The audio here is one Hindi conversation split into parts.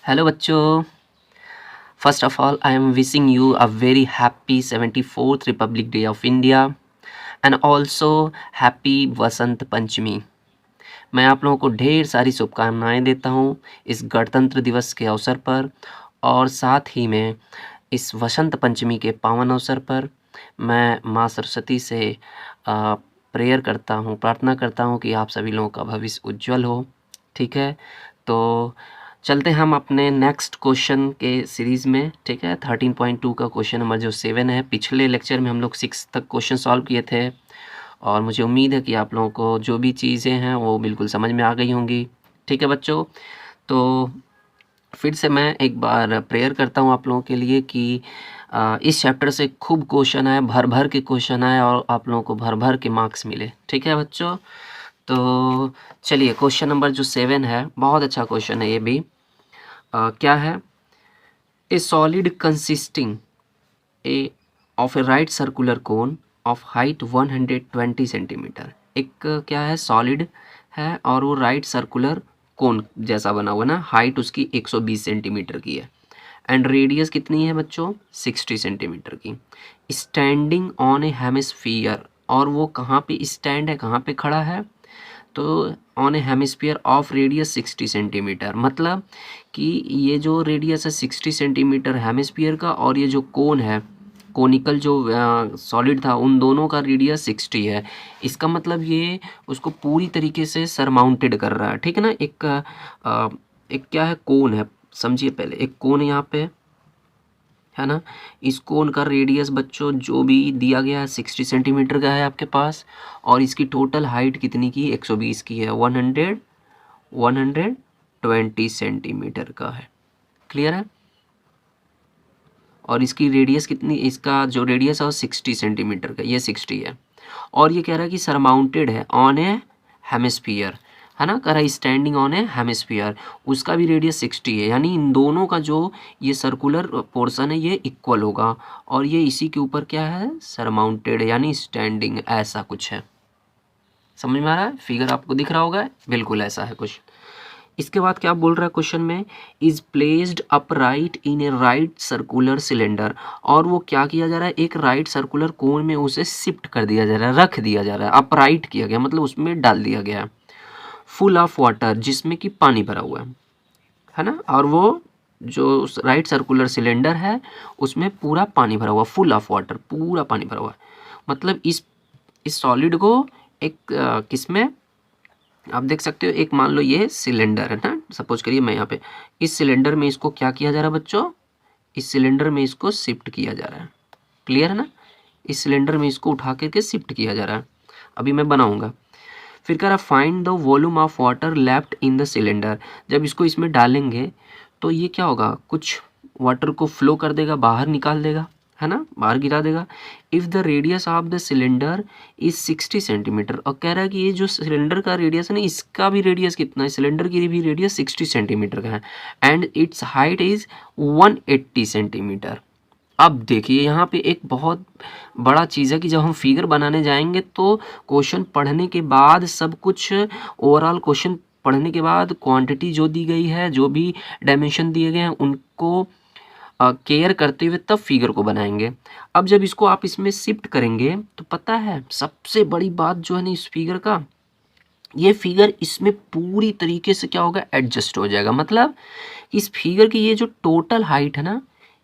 हेलो बच्चों, first of all I am wishing you a very happy 74th republic day of India and also happy Vasant Panchami. मैं आप लोगों को ढेर सारी शुभकामनाएं देता हूं इस गणतंत्र दिवस के अवसर पर, और साथ ही में इस वसंत पंचमी के पावन अवसर पर मैं माँ सरस्वती से प्रेयर करता हूँ, प्रार्थना करता हूँ कि आप सभी लोगों का भविष्य उज्जवल हो। ठीक है, तो चलते हैं हम अपने नेक्स्ट क्वेश्चन के सीरीज़ में। ठीक है, 13.2 का क्वेश्चन नंबर जो 7 है। पिछले लेक्चर में हम लोग 6 तक क्वेश्चन सॉल्व किए थे और मुझे उम्मीद है कि आप लोगों को जो भी चीज़ें हैं वो बिल्कुल समझ में आ गई होंगी। ठीक है बच्चों, तो फिर से मैं एक बार प्रेयर करता हूँ आप लोगों के लिए कि इस चैप्टर से खूब क्वेश्चन आए, भर भर के क्वेश्चन आए और आप लोगों को भर भर के मार्क्स मिले। ठीक है बच्चों, तो चलिए क्वेश्चन नंबर जो 7 है, बहुत अच्छा क्वेश्चन है ये भी। क्या है? ए solid consisting A of A right circular cone of height 120 centimetre. एक क्या है? सॉलिड है और वो राइट सर्कुलर कोन जैसा बना हुआ ना, हाइट उसकी 120 सेंटीमीटर की है एंड रेडियस कितनी है बच्चों? 60 सेंटीमीटर की। स्टैंडिंग ऑन ए हेमिस्फीयर, और वो कहाँ पे स्टैंड है, कहाँ पे खड़ा है? तो on A hemisphere of radius 60 centimetre, मतलब कि ये जो रेडियस है 60 सेंटीमीटर हेमिस्फीयर का, और ये जो कोन है, कोनिकल जो सॉलिड था, उन दोनों का रेडियस 60 है। इसका मतलब ये उसको पूरी तरीके से सरमाउंटेड कर रहा है। ठीक है ना, एक क्या है? कोन है। समझिए, पहले एक कोन यहाँ पे है ना, इस कोन का रेडियस बच्चों जो भी दिया गया है 60 सेंटीमीटर का है आपके पास, और इसकी टोटल हाइट कितनी की? 120 की है। 120 सेंटीमीटर का है। क्लियर है? और इसकी रेडियस कितनी? इसका जो रेडियस है वो 60 सेंटीमीटर का, ये 60 है। और ये कह रहा है कि सरमाउंटेड है ऑन ए हेमिस्फीयर, है ना, कह रहा है स्टैंडिंग ऑन ए हेमिस्फीयर। उसका भी रेडियस 60 है, यानी इन दोनों का जो ये सर्कुलर पोर्शन है ये इक्वल होगा, और ये इसी के ऊपर क्या है? सरमाउंटेड, यानी स्टैंडिंग, ऐसा कुछ है। समझ में आ रहा है? फिगर आपको दिख रहा होगा, बिल्कुल ऐसा है कुछ। इसके बाद क्या बोल रहा है क्वेश्चन में? Is placed upright in A right circular cylinder, और वो क्या किया जा रहा है? एक राइट सर्कुलर कोन में उसे शिफ्ट कर दिया जा रहा है, रख दिया जा रहा है। अपराइट किया गया मतलब उसमें डाल दिया गया है। फुल ऑफ वाटर, जिसमें कि पानी भरा हुआ है ना, और वो जो राइट सर्कुलर सिलेंडर है उसमें पूरा पानी भरा हुआ, फुल ऑफ वाटर, पूरा पानी भरा हुआ है। मतलब इस सॉलिड को एक किसमें आप देख सकते हो, एक मान लो ये सिलेंडर है ना, सपोज करिए मैं यहाँ पे इस सिलेंडर में इसको क्या किया जा रहा है बच्चों? इस सिलेंडर में इसको शिफ्ट किया जा रहा है। क्लियर है ना? इस सिलेंडर में इसको उठा करके शिफ्ट किया जा रहा है। अभी मैं बनाऊंगा। फिर कह रहा find the volume of water left in the cylinder. जब इसको इसमें डालेंगे तो ये क्या होगा? कुछ वाटर को फ्लो कर देगा, बाहर निकाल देगा, है ना, बाहर गिरा देगा। If the radius of the cylinder is 60 centimetre, और कह रहा है कि ये जो सिलेंडर का रेडियस है ना, इसका भी रेडियस कितना है? सिलेंडर की भी रेडियस 60 सेंटीमीटर का है and it's height is 180 centimetre. अब देखिए यहाँ पे एक बहुत बड़ा चीज़ है कि जब हम फिगर बनाने जाएंगे तो क्वेश्चन पढ़ने के बाद सब कुछ, ओवरऑल क्वेश्चन पढ़ने के बाद क्वांटिटी जो दी गई है, जो भी डायमेंशन दिए गए हैं, उनको केयर करते हुए तब फिगर को बनाएंगे। अब जब इसको आप इसमें शिफ्ट करेंगे तो पता है सबसे बड़ी बात जो है ना इस फिगर का, ये फिगर इसमें पूरी तरीके से क्या होगा? एडजस्ट हो जाएगा। मतलब इस फिगर की ये जो टोटल हाइट है ना,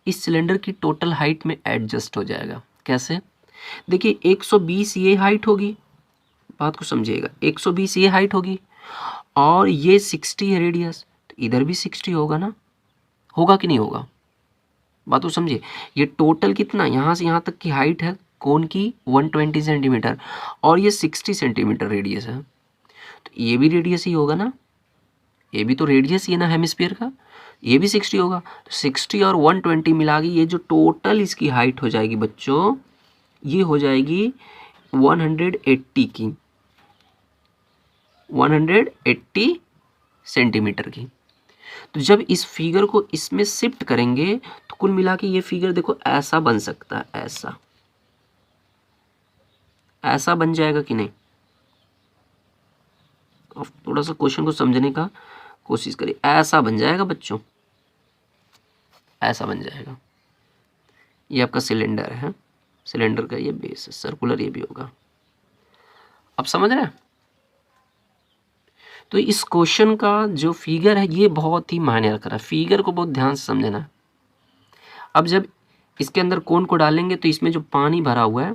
इस सिलेंडर की टोटल हाइट में एडजस्ट हो जाएगा। कैसे? देखिए 120 ये हाइट होगी, बात को समझिएगा, 120 ये हाइट होगी और ये 60 है रेडियस, तो इधर भी 60 होगा ना, होगा कि नहीं होगा? बात को समझिए। ये टोटल कितना, यहाँ से यहाँ तक की हाइट है कोन की 120 सेंटीमीटर, और ये 60 सेंटीमीटर रेडियस है, तो ये भी रेडियस ही होगा ना, ये भी तो रेडियस ही है ना हेमिस्फीयर का, ये भी 60 होगा। तो 60 और 120 मिला के ये जो टोटल इसकी हाइट हो जाएगी बच्चों, ये हो जाएगी 180 की, 180 सेंटीमीटर की। तो जब इस फिगर को इसमें शिफ्ट करेंगे तो कुल मिला के ये फिगर देखो ऐसा बन सकता है, ऐसा ऐसा बन जाएगा कि नहीं? अब थोड़ा सा क्वेश्चन को समझने का कोशिश करिए। ऐसा बन जाएगा बच्चों, ऐसा बन जाएगा। ये आपका सिलेंडर है, सिलेंडर का ये बेस है, सर्कुलर ये भी होगा। अब समझ रहे हैं? तो इस क्वेश्चन का जो फिगर है ये बहुत ही मायने रख रहा है, फिगर को बहुत ध्यान से समझना है। अब जब इसके अंदर कोन को डालेंगे तो इसमें जो पानी भरा हुआ है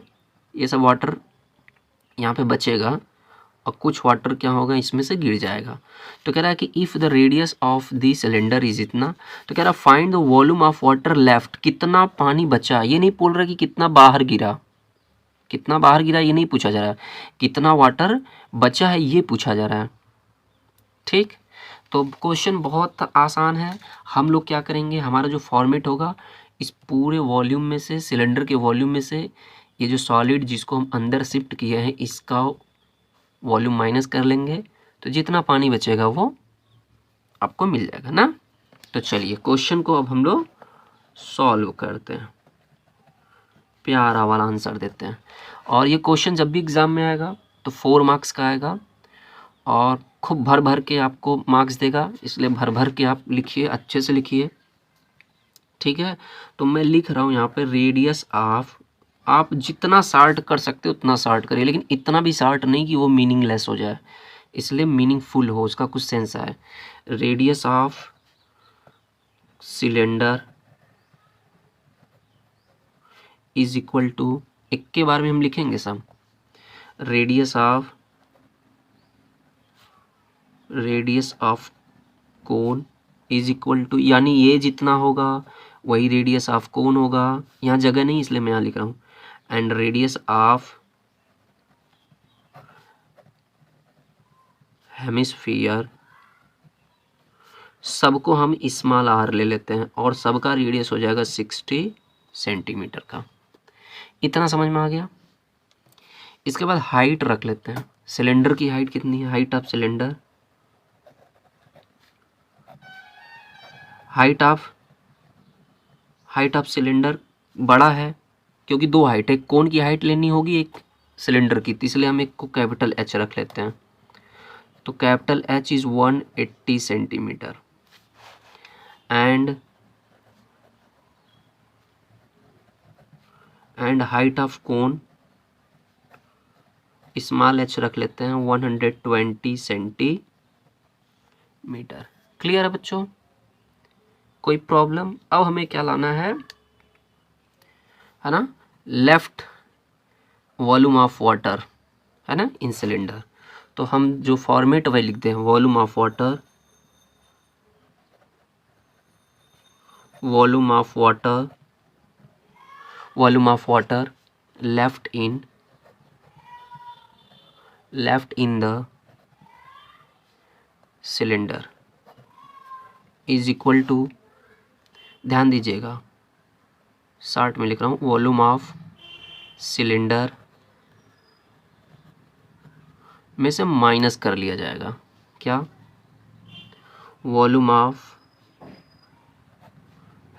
ये सब वाटर यहाँ पे बचेगा और कुछ वाटर क्या होगा, इसमें से गिर जाएगा। तो कह रहा है कि if the radius of the cylinder is इतना, तो कह रहा है find the volume of water left, कितना पानी बचा। ये नहीं बोल रहा कि कितना बाहर गिरा, कितना बाहर गिरा ये नहीं पूछा जा रहा है, कितना वाटर बचा है ये पूछा जा रहा है। ठीक, तो क्वेश्चन बहुत आसान है। हम लोग क्या करेंगे, हमारा जो फॉर्मेट होगा, इस पूरे वॉल्यूम में से, सिलेंडर के वॉल्यूम में से ये जो सॉलिड जिसको हम अंदर शिफ्ट किए हैं इसका वॉल्यूम माइनस कर लेंगे, तो जितना पानी बचेगा वो आपको मिल जाएगा ना। तो चलिए क्वेश्चन को अब हम लोग सॉल्व करते हैं, प्यारा वाला आंसर देते हैं। और ये क्वेश्चन जब भी एग्ज़ाम में आएगा तो 4 मार्क्स का आएगा और खूब भर भर के आपको मार्क्स देगा, इसलिए भर भर के आप लिखिए, अच्छे से लिखिए। ठीक है, तो मैं लिख रहा हूँ यहाँ पे रेडियस ऑफ, आप जितना शार्ट कर सकते हो उतना शार्ट करिए, लेकिन इतना भी शार्ट नहीं कि वो मीनिंगलेस हो जाए, इसलिए मीनिंगफुल हो, उसका कुछ सेंस आए। Radius of cylinder is equal to, एक के बारे में हम लिखेंगे सब, radius of cone is equal to, यानी ये जितना होगा वही रेडियस ऑफ कोन होगा, यहाँ जगह नहीं इसलिए मैं यहाँ लिख रहा हूँ। एंड रेडियस ऑफ हेमिस्फीयर, सबको हम स्मॉल आर ले लेते हैं और सबका रेडियस हो जाएगा 60 सेंटीमीटर का। इतना समझ में आ गया। इसके बाद हाइट रख लेते हैं, सिलेंडर की हाइट कितनी है, height of cylinder, height of cylinder बड़ा है क्योंकि दो हाइट है, कोन की हाइट लेनी होगी एक सिलेंडर की, तो इसलिए हम एक को कैपिटल एच रख लेते हैं। तो capital H is 180 centimetre and height of cone small H रख लेते हैं 120 सेंटीमीटर। क्लियर है बच्चों, कोई प्रॉब्लम? अब हमें क्या लाना है ना, लेफ्ट वॉल्यूम ऑफ वाटर है ना इन सिलेंडर। तो हम जो फॉर्मेट वही लिखते हैं, volume of water left in the cylinder is equal to, ध्यान दीजिएगा शार्ट में लिख रहा हूँ, वॉल्यूम ऑफ सिलेंडर में से माइनस कर लिया जाएगा क्या, volume of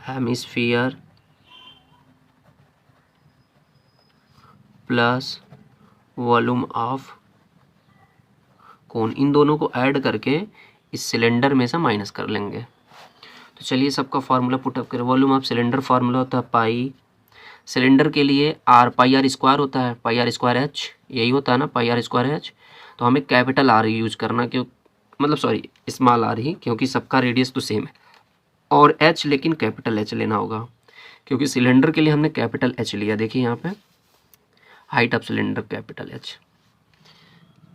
hemisphere plus volume of cone, इन दोनों को ऐड करके इस सिलेंडर में से माइनस कर लेंगे। तो चलिए सबका फार्मूला पुटअप करें। वॉल्यूम ऑफ सिलेंडर फार्मूला होता है पाई, सिलेंडर के लिए आर, पाई आर स्क्वायर होता है, पाई आर स्क्वायर एच, यही होता है ना पाई आर स्क्वायर एच। तो हमें कैपिटल आर यूज़ करना, क्यों मतलब सॉरी स्मॉल आर ही, क्योंकि सबका रेडियस तो सेम है, और एच लेकिन कैपिटल एच लेना होगा क्योंकि सिलेंडर के लिए हमने कैपिटल एच लिया। देखिए यहाँ पे height of cylinder capital H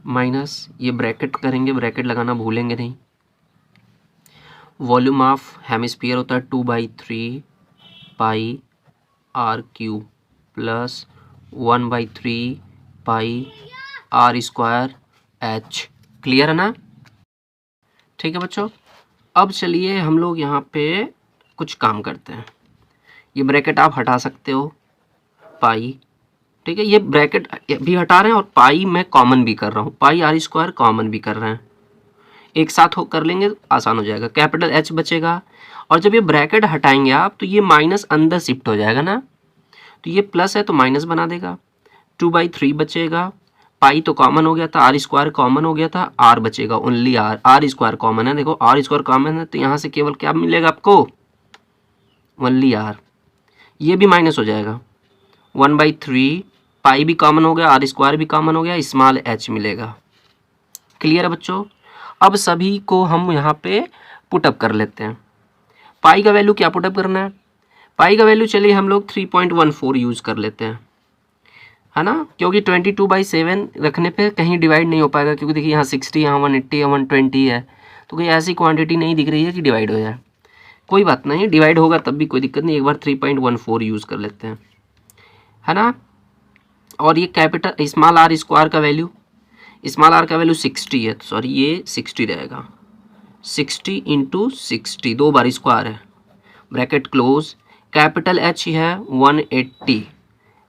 minus, ये ब्रैकेट करेंगे, ब्रैकेट लगाना भूलेंगे नहीं। वॉल्यूम ऑफ हेमिस्फीयर होता है 2/3 pi r cube plus 1/3 pi r square h. Clear है ना? ठीक है बच्चों, अब चलिए हम लोग यहाँ पे कुछ काम करते हैं। ये ब्रैकेट आप हटा सकते हो, पाई, ठीक है, ये ब्रैकेट भी हटा रहे हैं और पाई मैं कॉमन भी कर रहा हूँ, पाई आर स्क्वायर कॉमन भी कर रहे हैं, एक साथ हो कर लेंगे तो आसान हो जाएगा। कैपिटल एच बचेगा और जब ये ब्रैकेट हटाएंगे आप तो ये माइनस अंदर शिफ्ट हो जाएगा ना, तो ये प्लस है तो माइनस बना देगा, 2/3 बचेगा, पाई तो कॉमन हो गया था, आर स्क्वायर कॉमन हो गया था, आर बचेगा only r, r square common है, देखो आर स्क्वायर कॉमन है तो यहाँ से केवल क्या मिलेगा आपको, ओनली आर, ये भी माइनस हो जाएगा 1/3, पाई भी कॉमन हो गया, आर स्क्वायर भी कॉमन हो गया, स्मॉल एच मिलेगा। क्लियर है बच्चों? अब सभी को हम यहाँ पे पुटअप कर लेते हैं। पाई का वैल्यू क्या पुटअप करना है? पाई का वैल्यू चलिए हम लोग 3.14 यूज़ कर लेते हैं, है ना, क्योंकि 22/7 रखने पे कहीं डिवाइड नहीं हो पाएगा, क्योंकि देखिए यहाँ 60, यहाँ 180, यहाँ 120 है, तो कोई ऐसी क्वांटिटी नहीं दिख रही है कि डिवाइड हो जाए। कोई बात नहीं, डिवाइड होगा तब भी कोई दिक्कत नहीं, एक बार 3.14 यूज़ कर लेते हैं, है ना। और ये कैपिटल स्मॉल आर स्क्वायर का वैल्यू, स्मॉल आर का वैल्यू 60 है, तो सॉरी ये 60 रहेगा, 60 इंटू 60, 2 बार स्क्वायर है, ब्रैकेट क्लोज। कैपिटल एच है 180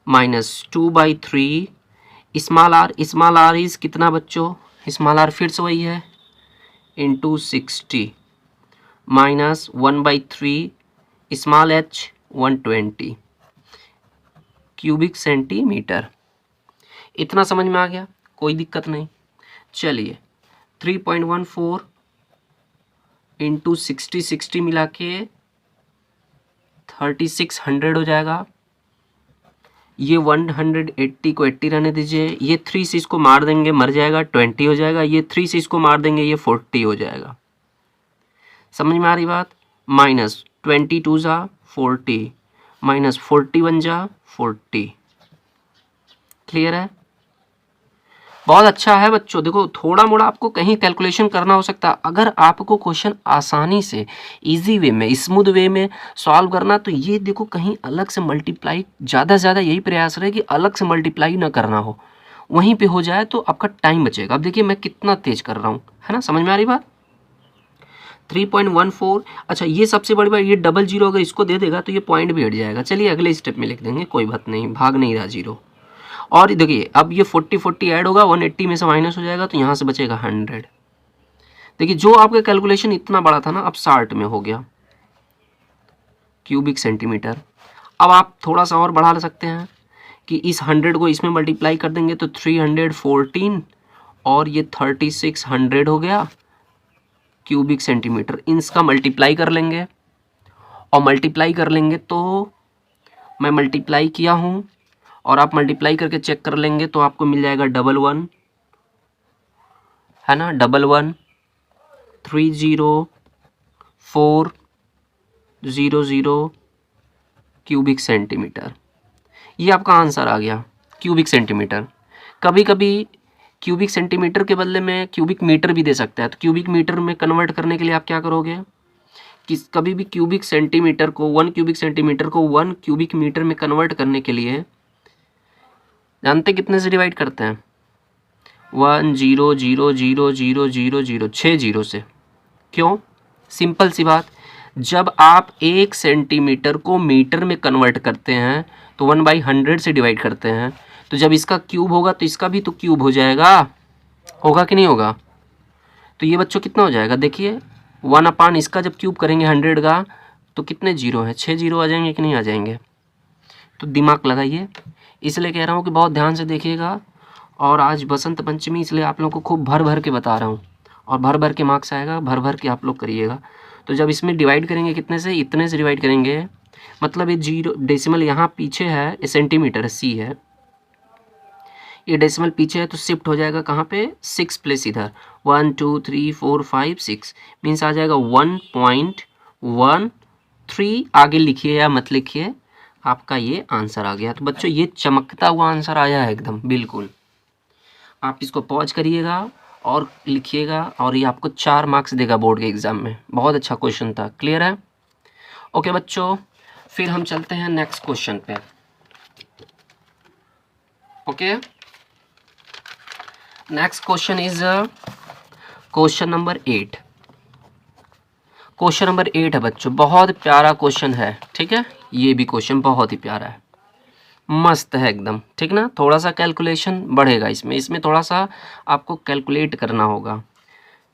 माइनस 2/3, स्मॉल आर इज कितना बच्चों? स्मॉल आर फिर से वही है, into 60 minus 1/3, small H 120 cubic centimetre. इतना समझ में आ गया? कोई दिक्कत नहीं। चलिए 3.14 इंटू 60 मिला के 3600 हो जाएगा। ये 180 को 80 रहने दीजिए, ये 3 से इसको मार देंगे मर जाएगा, 20 हो जाएगा, ये 3 से इसको मार देंगे ये 40 हो जाएगा। समझ में आ रही बात? माइनस 22 जा 40 माइनस 41 जा 40। क्लियर है? बहुत अच्छा है बच्चों। देखो थोड़ा मोड़ा आपको कहीं कैलकुलेशन करना हो सकता है, अगर आपको क्वेश्चन आसानी से इजी वे में स्मूथ वे में सॉल्व करना, तो ये देखो कहीं अलग से मल्टीप्लाई, ज़्यादा से ज़्यादा यही प्रयास रहे कि अलग से मल्टीप्लाई ना करना हो, वहीं पे हो जाए तो आपका टाइम बचेगा। अब देखिए मैं कितना तेज कर रहा हूँ, है ना, समझ में आ रही बात? 3.14। अच्छा ये सबसे बड़ी बात, ये डबल जीरो अगर इसको दे देगा तो ये पॉइंट भी हट जाएगा। चलिए अगले स्टेप में लिख देंगे, कोई बात नहीं, भाग नहीं रहा जीरो। और देखिए अब ये 40 ऐड होगा, 180 में से माइनस हो जाएगा, तो यहाँ से बचेगा 100। देखिए जो आपका कैलकुलेशन इतना बड़ा था ना, अब 60 में हो गया क्यूबिक सेंटीमीटर। अब आप थोड़ा सा और बढ़ा सकते हैं कि इस 100 को इसमें मल्टीप्लाई कर देंगे तो 314 और ये 3600 हो गया क्यूबिक सेंटीमीटर। इसका मल्टीप्लाई कर लेंगे, और मल्टीप्लाई कर लेंगे तो मैं मल्टीप्लाई किया हूँ, और आप मल्टीप्लाई करके चेक कर लेंगे तो आपको मिल जाएगा 11, है ना, 11304000 क्यूबिक सेंटीमीटर। ये आपका आंसर आ गया क्यूबिक सेंटीमीटर। कभी कभी क्यूबिक सेंटीमीटर के बदले में क्यूबिक मीटर भी दे सकता है, तो क्यूबिक मीटर में कन्वर्ट करने के लिए आप क्या करोगे कि कभी भी क्यूबिक सेंटीमीटर को 1 क्यूबिक सेंटीमीटर को 1 क्यूबिक मीटर में कन्वर्ट करने के लिए जानते कितने से डिवाइड करते हैं? 1,0,0,0,0,0,0 6 जीरो से। क्यों? सिंपल सी बात, जब आप 1 सेंटीमीटर को मीटर में कन्वर्ट करते हैं तो 1/100 से डिवाइड करते हैं, तो जब इसका क्यूब होगा तो इसका भी तो क्यूब हो जाएगा, होगा कि नहीं होगा? तो ये बच्चों कितना हो जाएगा? देखिए 1/, इसका जब क्यूब करेंगे 100 का तो कितने जीरो हैं? 6 जीरो आ जाएंगे कि नहीं आ जाएंगे? तो दिमाग लगाइए, इसलिए कह रहा हूँ कि बहुत ध्यान से देखिएगा। और आज बसंत पंचमी, इसलिए आप लोगों को खूब भर भर के बता रहा हूँ, और भर भर के मार्क्स आएगा, भर भर के आप लोग करिएगा। तो जब इसमें डिवाइड करेंगे कितने से? इतने से डिवाइड करेंगे, मतलब ये जीरो डेसिमल यहाँ पीछे है, ये सेंटीमीटर सी है, ये डेसिमल पीछे है, तो शिफ्ट हो जाएगा कहाँ पे? 6 प्लेस इधर, 1 2 3 4 5 6 मीन्स आ जाएगा 1.13। आगे लिखिए या मत लिखिए, आपका ये आंसर आ गया। तो बच्चों ये चमकता हुआ आंसर आया है एकदम बिल्कुल। आप इसको पॉज करिएगा और लिखिएगा, और ये आपको 4 मार्क्स देगा बोर्ड के एग्ज़ाम में। बहुत अच्छा क्वेश्चन था। क्लियर है? ओके बच्चों, फिर हम चलते हैं नेक्स्ट क्वेश्चन पे। Okay, next question is question number 8। Question number 8 है बच्चों, बहुत प्यारा क्वेश्चन है, ठीक है, ये भी क्वेश्चन बहुत ही प्यारा है, मस्त है एकदम, ठीक ना। थोड़ा सा कैलकुलेशन बढ़ेगा इसमें थोड़ा सा आपको कैलकुलेट करना होगा,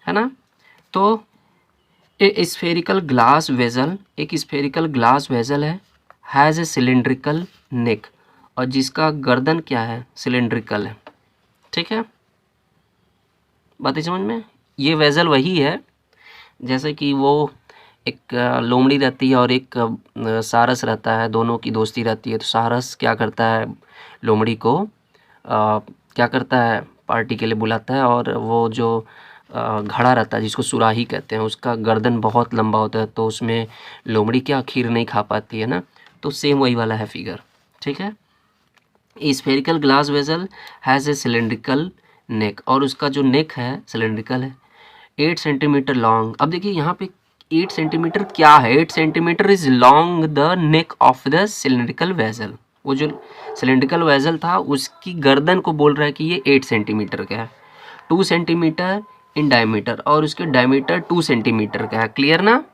है ना। तो एक स्फेरिकल ग्लास वेजल है, हैज़ ए सिलेंड्रिकल नेक, और जिसका गर्दन क्या है? सिलेंड्रिकल है, ठीक है। बातें समझ में? ये वेजल वही है जैसे कि वो एक लोमड़ी रहती है और एक सारस रहता है, दोनों की दोस्ती रहती है। तो सारस क्या करता है, लोमड़ी को क्या करता है, पार्टी के लिए बुलाता है, और वो जो घड़ा रहता है जिसको सुराही कहते हैं, उसका गर्दन बहुत लंबा होता है, तो उसमें लोमड़ी क्या खीर नहीं खा पाती है ना। तो सेम वही वाला है फिगर, ठीक है। Spherical glass vessel has a cylindrical neck, और उसका जो नेक है सिलेंड्रिकल है, 8 सेंटीमीटर लॉन्ग। अब देखिए यहाँ पे 8 सेंटीमीटर क्या है, 8 centimetre is long the neck of the cylindrical vessel. वो जो सिलेंड्रिकल वेसल था उसकी गर्दन को बोल रहा है कि ये 8 सेंटीमीटर का है, 2 सेंटीमीटर इन डायमीटर, और उसके डायमीटर 2 सेंटीमीटर का है। क्लियर ना,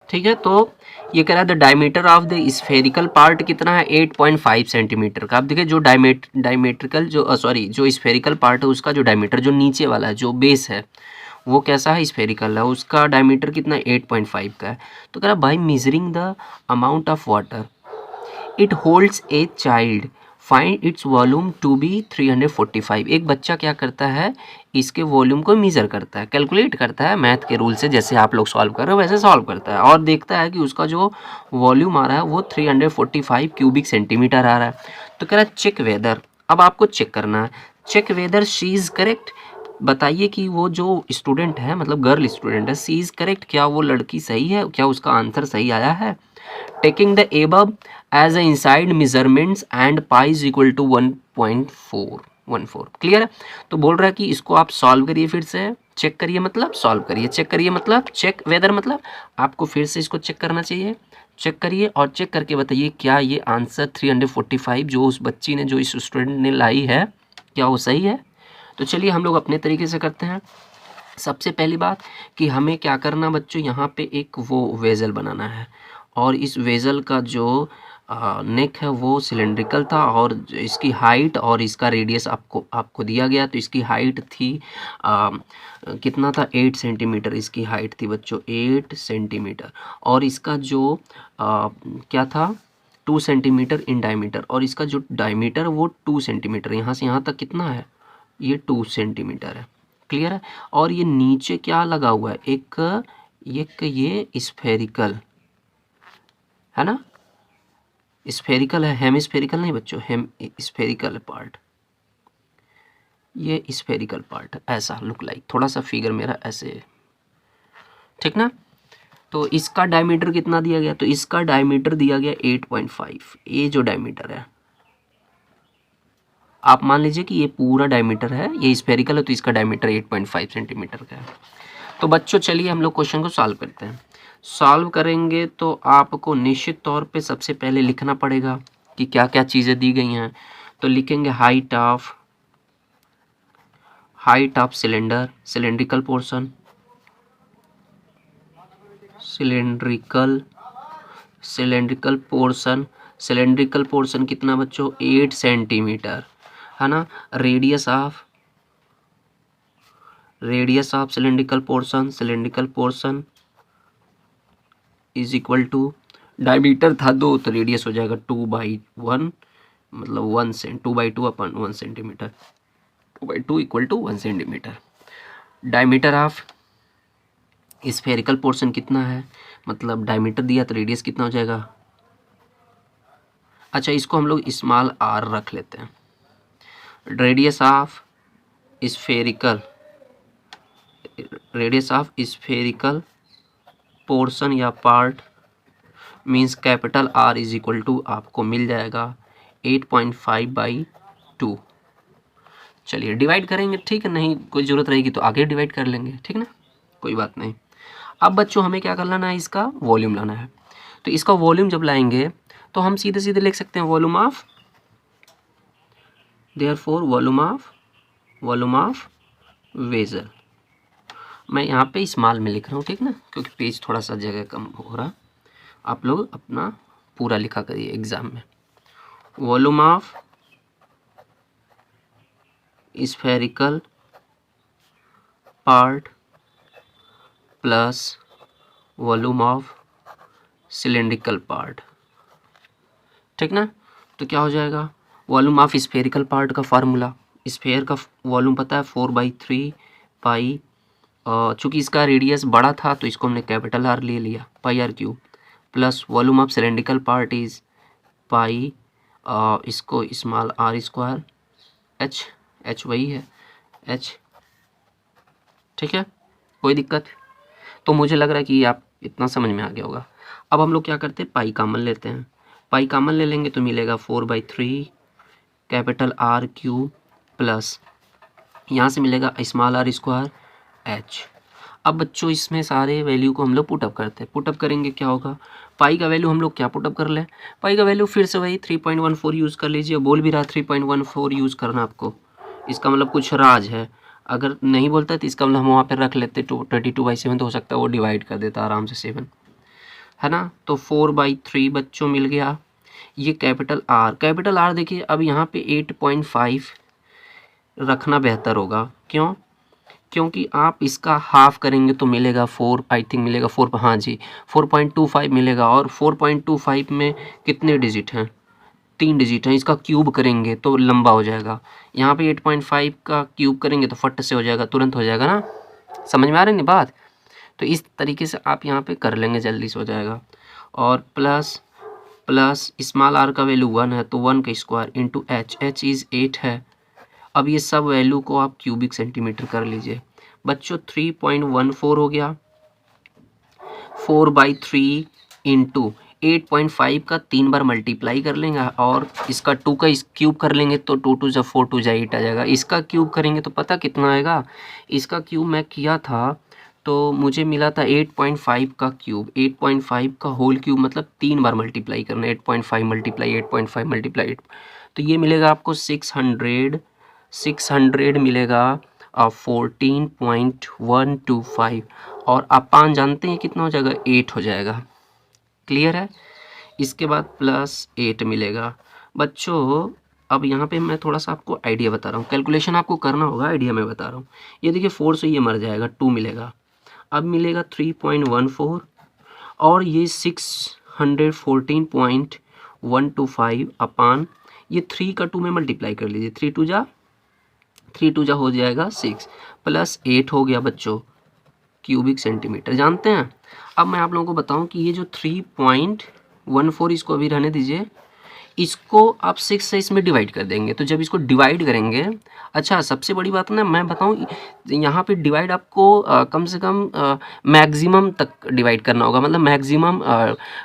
ठीक है। तो ये कह रहा है the diameter of the spherical part कितना है, 8.5 सेंटीमीटर का। अब देखिए जो डायमेट्रिकल जो जो स्फेरिकल पार्ट है उसका जो डायमीटर, जो नीचे वाला है, जो बेस है, वो कैसा है, स्फेरिकल है, उसका डायमीटर कितना, 8.5 का है। तो कह रहा भाई measuring the amount of water it holds a child, find its volume to be 345। एक बच्चा क्या करता है, इसके वॉल्यूम को मेज़र करता है, कैलकुलेट करता है मैथ के रूल से, जैसे आप लोग सॉल्व कर रहे हो वैसे सॉल्व करता है, और देखता है कि उसका जो वॉल्यूम आ रहा है वो 345 क्यूबिक सेंटीमीटर आ रहा है। तो कह रहा है चेक वेदर, अब आपको चेक करना है, check whether she is correct. बताइए कि वो जो स्टूडेंट है, मतलब गर्ल स्टूडेंट है, सी इज़ करेक्ट, क्या वो लड़की सही है, क्या उसका आंसर सही आया है। Taking the above as a inside measurements and pi is equal to 1.414। Clear है। तो बोल रहा है कि इसको आप सॉल्व करिए, फिर से चेक करिए, मतलब सॉल्व करिए, चेक करिए मतलब चेक वेदर, मतलब आपको फिर से इसको चेक करना चाहिए। चेक करिए और चेक करके बताइए क्या ये आंसर 345 जो उस बच्ची ने, जो इस स्टूडेंट ने लाई है, क्या वो सही है। तो चलिए हम लोग अपने तरीके से करते हैं। सबसे पहली बात कि हमें क्या करना बच्चों, यहाँ पे एक वो वेजल बनाना है, और इस वेजल का जो नेक है वो सिलेंड्रिकल था, और इसकी हाइट और इसका रेडियस आपको दिया गया। तो इसकी हाइट थी कितना था, 8 सेंटीमीटर इसकी हाइट थी बच्चों, 8 सेंटीमीटर, और इसका जो क्या था, 2 सेंटीमीटर इन डायमीटर, और इसका जो डायमीटर वो 2 सेंटीमीटर, यहाँ से यहाँ तक कितना है, ये 2 सेंटीमीटर है। क्लियर है। और ये नीचे क्या लगा हुआ है, एक ये स्फेरिकल है ना, स्फेरिकल है, हेमिस्फेरिकल नहीं बच्चों, हेम स्फेरिकल पार्ट, ये स्फेरिकल पार्ट ऐसा लुक लाइक, थोड़ा सा फिगर मेरा ऐसे, ठीक ना। तो इसका डायमीटर कितना दिया गया, तो इसका डायमीटर दिया गया 8.5। ये जो डायमीटर है, आप मान लीजिए कि ये पूरा डायमीटर है, ये स्फेरिकल है, तो इसका डायमीटर 8.5 सेंटीमीटर का है। तो बच्चों चलिए हम लोग क्वेश्चन को सॉल्व करते हैं। सॉल्व करेंगे तो आपको निश्चित तौर पे सबसे पहले लिखना पड़ेगा कि क्या क्या चीज़ें दी गई हैं। तो लिखेंगे height of cylinder, cylindrical portion, cylindrical portion कितना बच्चों, 8 सेंटीमीटर है ना। Radius of cylindrical portion is equal to, diameter था 2 तो रेडियस हो जाएगा 2/1, मतलब 2/2 अपन 1 centimetre, 2/2 equal to 1 centimetre. Diameter of spherical portion कितना है, मतलब डायमीटर दिया तो रेडियस कितना हो जाएगा, अच्छा इसको हम लोग स्मॉल r रख लेते हैं। रेडियस ऑफ स्फेरिकल पोर्शन या part means capital R is equal to आपको मिल जाएगा 8.5/2। चलिए डिवाइड करेंगे, ठीक है, नहीं कोई ज़रूरत रहेगी तो आगे डिवाइड कर लेंगे, ठीक ना, कोई बात नहीं। अब बच्चों हमें क्या कर लाना है, इसका वॉल्यूम लाना है। तो इसका वॉल्यूम जब लाएंगे तो हम सीधे सीधे लिख सकते हैं volume of, therefore volume of vessel. मैं यहाँ पे स्मॉल में लिख रहा हूँ, ठीक ना, क्योंकि पेज थोड़ा सा जगह कम हो रहा। आप लोग अपना पूरा लिखा करिए एग्जाम में। Volume of spherical part plus volume of cylindrical part, ठीक ना। तो क्या हो जाएगा, वॉल्यूम ऑफ स्फेरिकल पार्ट का फार्मूला, स्फेयर का वॉल्यूम पता है 4/3 पाई चूँकि इसका रेडियस बड़ा था तो इसको हमने कैपिटल आर ले लिया, pi r cube, plus volume of cylindrical part is pi, इसको small r square h, h वही है एच, ठीक है, कोई दिक्कत? तो मुझे लग रहा है कि आप इतना समझ में आ गया होगा। अब हम लोग क्या करते हैं, पाई कॉमन लेते हैं, पाई कॉमन ले लेंगे तो मिलेगा 4/3 कैपिटल आर क्यूब प्लस यहाँ से मिलेगा स्मॉल आर स्क्वायर एच। अब बच्चों इसमें सारे वैल्यू को हम लोग पुटअप करते हैं, पुटअप करेंगे क्या होगा, पाई का वैल्यू हम लोग क्या पुटअप कर लें, पाई का वैल्यू फिर से वही 3.14 यूज़ कर लीजिए, बोल भी रहा 3.14 यूज़ करना आपको, इसका मतलब कुछ राज है, अगर नहीं बोलता तो इसका मतलब हम वहाँ पर रख लेते 22/7, तो हो सकता है वो डिवाइड कर देता आराम से 7, है ना। तो 4/3 बच्चों मिल गया। ये कैपिटल आर देखिए अब यहाँ पे 8.5 रखना बेहतर होगा, क्यों? क्योंकि आप इसका हाफ करेंगे तो मिलेगा 4, आई थिंक मिलेगा 4, हाँ जी 4.25 मिलेगा, और 4.25 में कितने डिजिट हैं, 3 डिजिट हैं, इसका क्यूब करेंगे तो लंबा हो जाएगा, यहाँ पे 8.5 का क्यूब करेंगे तो फट से हो जाएगा, तुरंत हो जाएगा ना, समझ में आ रही है बात? तो इस तरीके से आप यहाँ पे कर लेंगे, जल्दी से हो जाएगा। और प्लस स्मॉल आर का वैल्यू 1 है तो 1 का square into H, H is 8 है। अब ये सब वैल्यू को आप क्यूबिक सेंटीमीटर कर लीजिए बच्चों, 3.14 हो गया, 4/3 इंटू 8.5 का 3 बार मल्टीप्लाई कर लेंगे, और इसका 2 का इस क्यूब कर लेंगे तो 2 2 जा 4 2 जा 8 आ जाएगा, इसका क्यूब करेंगे तो पता कितना आएगा, इसका क्यूब मैं किया था तो मुझे मिला था 8.5 का क्यूब, 8.5 का होल क्यूब मतलब 3 बार मल्टीप्लाई करना, 8.5 मल्टीप्लाई 8.5 मल्टीप्लाई 8, तो ये मिलेगा आपको 600 मिलेगा 14.125, और अपान जानते हैं कितना हो जाएगा, 8 हो जाएगा, क्लियर है। इसके बाद प्लस 8 मिलेगा बच्चों। अब यहाँ पे मैं थोड़ा सा आपको आइडिया बता रहा हूँ, कैलकुलेशन आपको करना होगा, आइडिया मैं बता रहा हूँ। ये देखिए 4 से ये मर जाएगा, 2 मिलेगा, अब मिलेगा 3.14, और ये 614.125 अपान ये 3 का 2 में मल्टीप्लाई कर लीजिए, 3 2 जा हो जाएगा 6, प्लस 8 हो गया बच्चों क्यूबिक सेंटीमीटर, जानते हैं। अब मैं आप लोगों को बताऊं कि ये जो 3.14 इसको अभी रहने दीजिए, इसको आप 6 से इसमें डिवाइड कर देंगे, तो जब इसको डिवाइड करेंगे, अच्छा सबसे बड़ी बात ना मैं बताऊं, यहाँ पे डिवाइड आपको कम से कम मैक्सिमम तक डिवाइड करना होगा, मतलब मैक्सिमम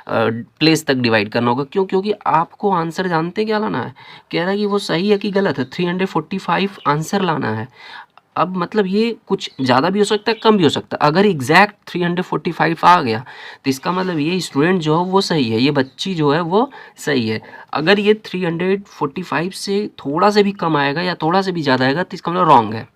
प्लेस तक डिवाइड करना होगा, क्यों? क्योंकि आपको आंसर जानते क्या लाना है, कह रहा है कि वो सही है कि गलत है, 345 आंसर लाना है। अब मतलब ये कुछ ज़्यादा भी हो सकता है, कम भी हो सकता है, अगर एग्जैक्ट 345 आ गया तो इसका मतलब ये स्टूडेंट जो है वो सही है, ये बच्ची जो है वो सही है। अगर ये 345 से थोड़ा से भी कम आएगा या थोड़ा से भी ज़्यादा आएगा तो इसका मतलब रॉन्ग है।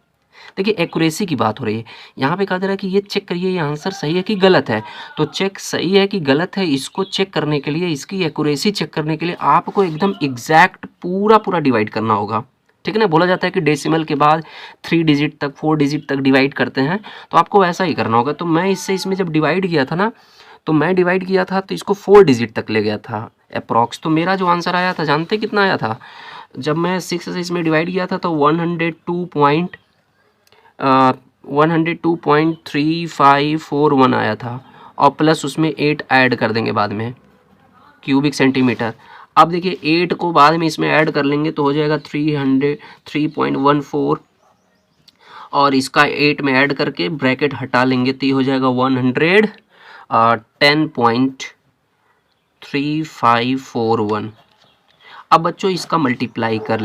देखिए एक्यूरेसी की बात हो रही है, यहाँ पे कहा जा रहा है कि ये चेक करिए ये आंसर सही है कि गलत है, तो चेक सही है कि गलत है, इसको चेक करने के लिए, इसकी एक्यूरेसी चेक करने के लिए आपको एकदम एग्जैक्ट पूरा डिवाइड करना होगा, ठीक है ना। बोला जाता है कि डेसिमल के बाद 3 डिजिट तक 4 डिजिट तक डिवाइड करते हैं, तो आपको वैसा ही करना होगा। तो मैं इसमें जब डिवाइड किया था ना, तो मैं डिवाइड किया था तो इसको 4 डिजिट तक ले गया था अप्रॉक्स, तो मेरा जो आंसर आया था जानते कितना आया था, जब मैं 6 से इसमें डिवाइड किया था तो 102.3541 आया था, और प्लस उसमें 8 ऐड कर देंगे बाद में क्यूबिक सेंटीमीटर। अब देखिए 8 को बाद में इसमें ऐड कर लेंगे तो हो जाएगा 303.14, और इसका 8 में ऐड करके ब्रैकेट हटा लेंगे तो ये हो जाएगा 110.3541। अब बच्चों इसका मल्टीप्लाई कर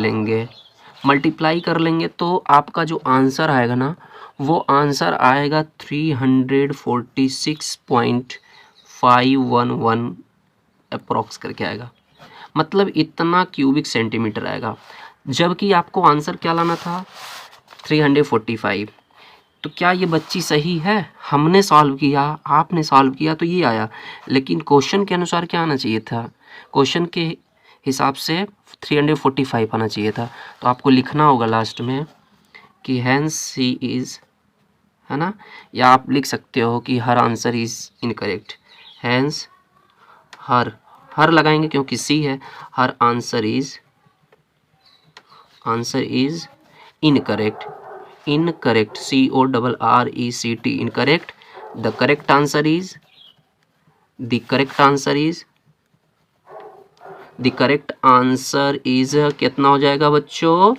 लेंगे तो आपका जो आंसर आएगा ना, वो आंसर आएगा 346.511 अप्रॉक्स करके आएगा, मतलब इतना क्यूबिक सेंटीमीटर आएगा, जबकि आपको आंसर क्या लाना था 345। तो क्या ये बच्ची सही है? हमने सॉल्व किया, आपने सॉल्व किया तो ये आया, लेकिन क्वेश्चन के अनुसार क्या आना चाहिए था, क्वेश्चन के हिसाब से 345 आना चाहिए था। तो आपको लिखना होगा लास्ट में कि हैंस सी इज़, है ना, या आप लिख सकते हो कि हर आंसर इज़ इनकरेक्ट, हैंस हर लगाएंगे क्योंकि सी है, हर answer is incorrect. Incorrect, CORRECT, incorrect. The correct answer is, the correct answer is कितना हो जाएगा बच्चों?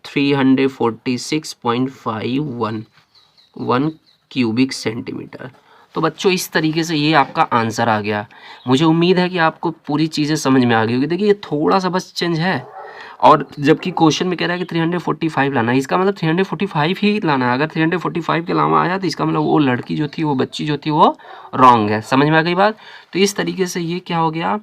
346.51 क्यूबिक सेंटीमीटर। तो बच्चों इस तरीके से ये आपका आंसर आ गया। मुझे उम्मीद है कि आपको पूरी चीज़ें समझ में आ गई होगी। देखिए ये थोड़ा सा बस चेंज है, और जबकि क्वेश्चन में कह रहा है कि 345 लाना है, इसका मतलब 345 ही लाना है। अगर 345 के अलावा आया तो इसका मतलब वो लड़की जो थी, वो बच्ची जो थी, वो रॉन्ग है। समझ में आ गई बात? तो इस तरीके से ये क्या हो गया,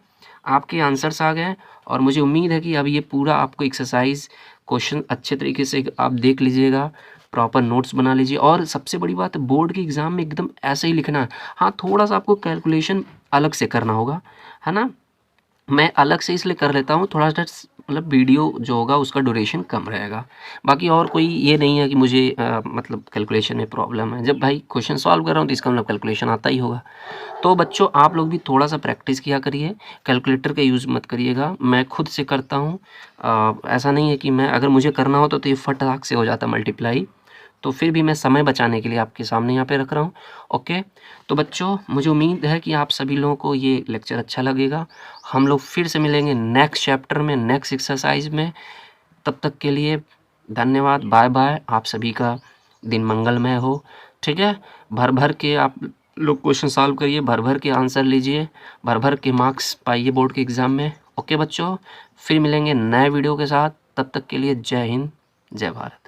आपके आंसर्स आ गए। और मुझे उम्मीद है कि अब ये पूरा आपको एक्सरसाइज क्वेश्चन अच्छे तरीके से आप देख लीजिएगा, प्रॉपर नोट्स बना लीजिए। और सबसे बड़ी बात, बोर्ड के एग्ज़ाम में एकदम ऐसे ही लिखना है। हाँ, थोड़ा सा आपको कैलकुलेशन अलग से करना होगा, है ना। मैं अलग से इसलिए कर लेता हूँ, थोड़ा सा मतलब वीडियो जो होगा उसका ड्यूरेशन कम रहेगा। बाकी और कोई ये नहीं है कि मुझे मतलब कैलकुलेशन में प्रॉब्लम है। जब भाई क्वेश्चन सॉल्व कर रहा हूँ तो इसका मतलब कैलकुलेशन आता ही होगा। तो बच्चों आप लोग भी थोड़ा सा प्रैक्टिस किया करिए, कैलकुलेटर का यूज़ मत करिएगा। मैं खुद से करता हूँ, ऐसा नहीं है कि मैं, अगर मुझे करना हो तो ये फटाक से हो जाता मल्टीप्लाई। तो फिर भी मैं समय बचाने के लिए आपके सामने यहाँ पे रख रहा हूँ। ओके, तो बच्चों मुझे उम्मीद है कि आप सभी लोगों को ये लेक्चर अच्छा लगेगा। हम लोग फिर से मिलेंगे नेक्स्ट चैप्टर में, नेक्स्ट एक्सरसाइज में। तब तक के लिए धन्यवाद, बाय बाय। आप सभी का दिन मंगलमय हो। ठीक है, भर भर के आप लोग क्वेश्चन सॉल्व करिए, भर भर के आंसर लीजिए, भर भर के मार्क्स पाइए बोर्ड के एग्ज़ाम में। ओके बच्चों, फिर मिलेंगे नए वीडियो के साथ। तब तक के लिए जय हिंद, जय भारत।